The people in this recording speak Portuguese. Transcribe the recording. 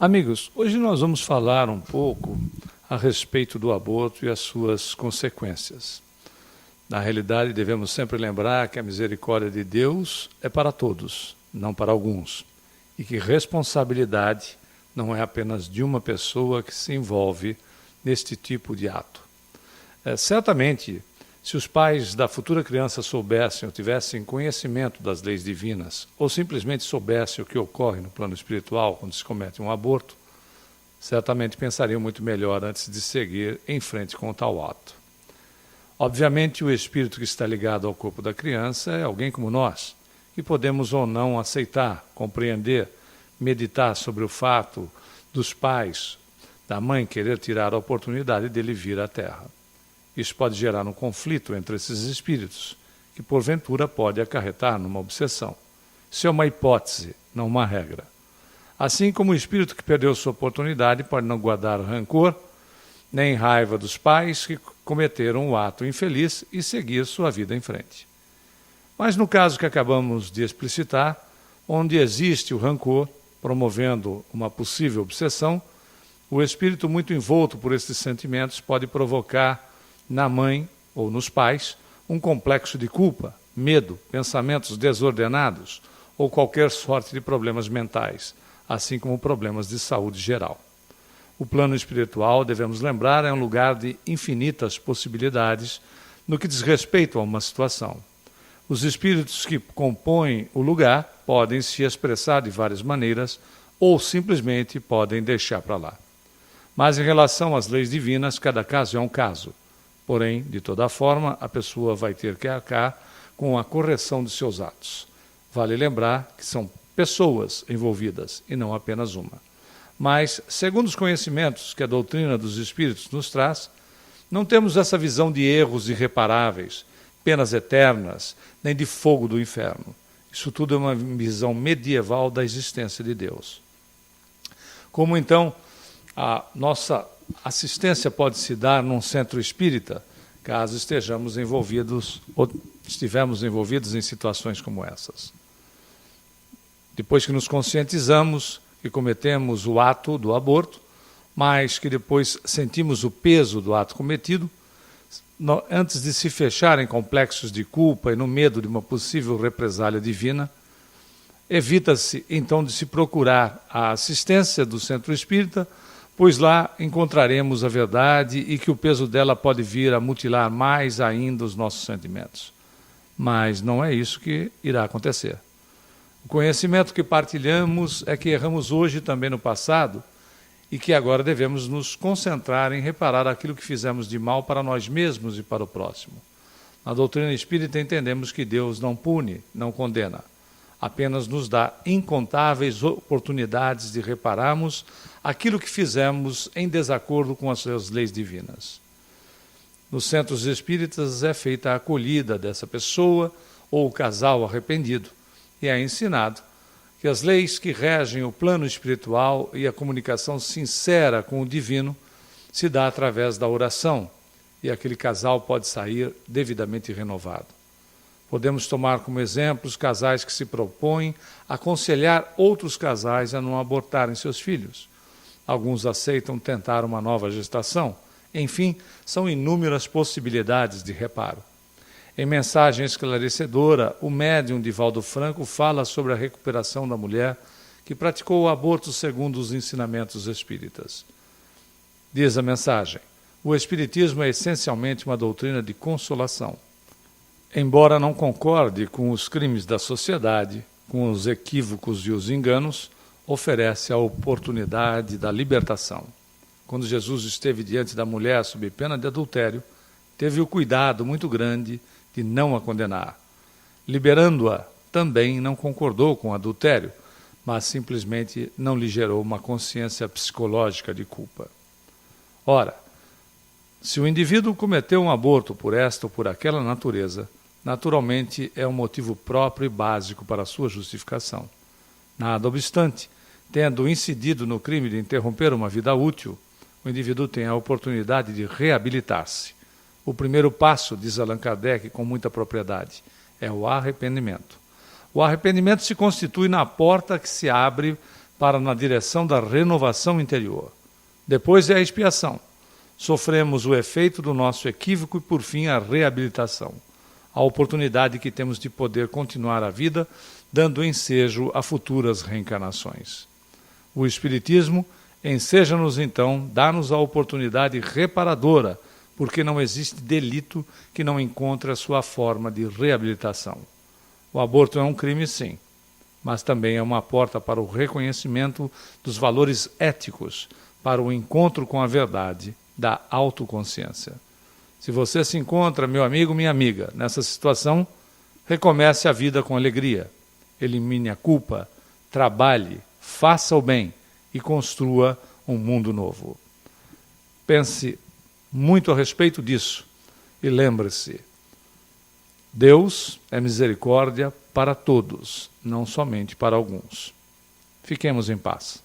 Amigos, hoje nós vamos falar um pouco a respeito do aborto e as suas consequências. Na realidade, devemos sempre lembrar que a misericórdia de Deus é para todos, não para alguns, e que responsabilidade não é apenas de uma pessoa que se envolve neste tipo de ato. Certamente, se os pais da futura criança soubessem ou tivessem conhecimento das leis divinas, ou simplesmente soubessem o que ocorre no plano espiritual quando se comete um aborto, certamente pensariam muito melhor antes de seguir em frente com tal ato. Obviamente, o espírito que está ligado ao corpo da criança é alguém como nós, que podemos ou não aceitar, compreender, meditar sobre o fato dos pais, da mãe querer tirar a oportunidade dele vir à Terra. Isso pode gerar um conflito entre esses espíritos, que porventura pode acarretar numa obsessão. Isso é uma hipótese, não uma regra. Assim como o espírito que perdeu sua oportunidade pode não guardar rancor, nem raiva dos pais que cometeram o ato infeliz e seguir sua vida em frente. Mas no caso que acabamos de explicitar, onde existe o rancor, promovendo uma possível obsessão, o espírito muito envolto por esses sentimentos pode provocar na mãe ou nos pais um complexo de culpa, medo, pensamentos desordenados ou qualquer sorte de problemas mentais, assim como problemas de saúde geral. O plano espiritual, devemos lembrar, é um lugar de infinitas possibilidades no que diz respeito a uma situação. Os espíritos que compõem o lugar podem se expressar de várias maneiras ou simplesmente podem deixar para lá. Mas em relação às leis divinas, cada caso é um caso. Porém, de toda forma, a pessoa vai ter que arcar com a correção de seus atos. Vale lembrar que são pessoas envolvidas e não apenas uma. Mas, segundo os conhecimentos que a doutrina dos espíritos nos traz, não temos essa visão de erros irreparáveis, penas eternas, nem de fogo do inferno. Isso tudo é uma visão medieval da existência de Deus. Como então a nossa assistência pode se dar num centro espírita, caso estivermos envolvidos em situações como essas. Depois que nos conscientizamos que cometemos o ato do aborto, mas que depois sentimos o peso do ato cometido, antes de se fechar em complexos de culpa e no medo de uma possível represália divina, evita-se então de se procurar a assistência do centro espírita, pois lá encontraremos a verdade e que o peso dela pode vir a mutilar mais ainda os nossos sentimentos. Mas não é isso que irá acontecer. O conhecimento que partilhamos é que erramos hoje também no passado e que agora devemos nos concentrar em reparar aquilo que fizemos de mal para nós mesmos e para o próximo. Na doutrina espírita entendemos que Deus não pune, não condena. Apenas nos dá incontáveis oportunidades de repararmos aquilo que fizemos em desacordo com as suas leis divinas. Nos centros espíritas é feita a acolhida dessa pessoa ou o casal arrependido e é ensinado que as leis que regem o plano espiritual e a comunicação sincera com o divino se dá através da oração e aquele casal pode sair devidamente renovado. Podemos tomar como exemplo os casais que se propõem a aconselhar outros casais a não abortarem seus filhos. Alguns aceitam tentar uma nova gestação. Enfim, são inúmeras possibilidades de reparo. Em mensagem esclarecedora, o médium Divaldo Franco fala sobre a recuperação da mulher que praticou o aborto segundo os ensinamentos espíritas. Diz a mensagem: o espiritismo é essencialmente uma doutrina de consolação. Embora não concorde com os crimes da sociedade, com os equívocos e os enganos, oferece a oportunidade da libertação. Quando Jesus esteve diante da mulher sob pena de adultério, teve o cuidado muito grande de não a condenar. Liberando-a, também não concordou com o adultério, mas simplesmente não lhe gerou uma consciência psicológica de culpa. Ora, se o indivíduo cometeu um aborto por esta ou por aquela natureza, naturalmente é um motivo próprio e básico para a sua justificação. Nada obstante, tendo incidido no crime de interromper uma vida útil, o indivíduo tem a oportunidade de reabilitar-se. O primeiro passo, diz Allan Kardec com muita propriedade, é o arrependimento. O arrependimento se constitui na porta que se abre para na direção da renovação interior. Depois é a expiação. Sofremos o efeito do nosso equívoco e, por fim, a reabilitação. A oportunidade que temos de poder continuar a vida, dando ensejo a futuras reencarnações. O Espiritismo enseja-nos, então, dá-nos a oportunidade reparadora, porque não existe delito que não encontre a sua forma de reabilitação. O aborto é um crime, sim, mas também é uma porta para o reconhecimento dos valores éticos, para o encontro com a verdade da autoconsciência. Se você se encontra, meu amigo, minha amiga, nessa situação, recomece a vida com alegria, elimine a culpa, trabalhe, faça o bem e construa um mundo novo. Pense muito a respeito disso e lembre-se, Deus é misericórdia para todos, não somente para alguns. Fiquemos em paz.